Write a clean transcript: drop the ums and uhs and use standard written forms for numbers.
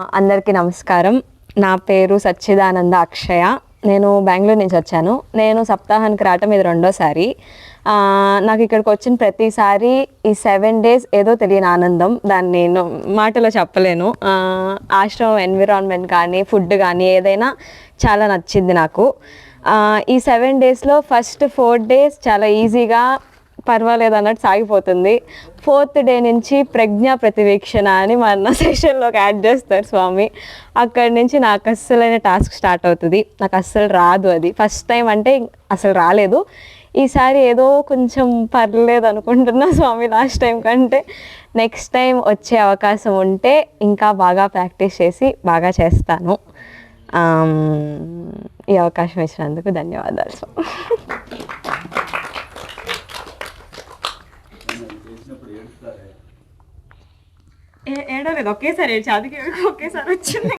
అందరికీ నమస్కారం. నా పేరు సచ్చిదానంద అక్షయ. నేను బెంగళూరు నుంచి వచ్చాను. నేను సప్తాహానికి రావటం ఇది రెండోసారి. నాకు ఇక్కడికి వచ్చిన ప్రతిసారి ఈ 7 days ఏదో తెలియని ఆనందం, దాన్ని నేను మాటలో చెప్పలేను. ఆశ్రమం ఎన్విరాన్మెంట్ కానీ ఫుడ్ కానీ ఏదైనా చాలా నచ్చింది నాకు. ఈ 7 daysలో ఫస్ట్ 4 days చాలా ఈజీగా పర్వాలేదు అన్నట్టు సాగిపోతుంది. 4th day నుంచి ప్రజ్ఞా ప్రతివీక్షణ అని మన సెషన్లోకి యాడ్ చేస్తారు స్వామి. అక్కడి నుంచి నాకు అస్సలైన టాస్క్ స్టార్ట్ అవుతుంది. నాకు అస్సలు రాదు. అది ఫస్ట్ టైం అంటే అసలు రాలేదు. ఈసారి ఏదో కొంచెం పర్లేదు అనుకుంటున్నా స్వామి. లాస్ట్ టైం కంటే నెక్స్ట్ టైం వచ్చే అవకాశం ఉంటే ఇంకా బాగా ప్రాక్టీస్ చేసి బాగా చేస్తాను. ఈ అవకాశం ఇచ్చినందుకు ధన్యవాదాలు స్వామి. ఏడలేదు, ఒకేసారి ఏడ్చి, అది ఒకేసారి వచ్చింది.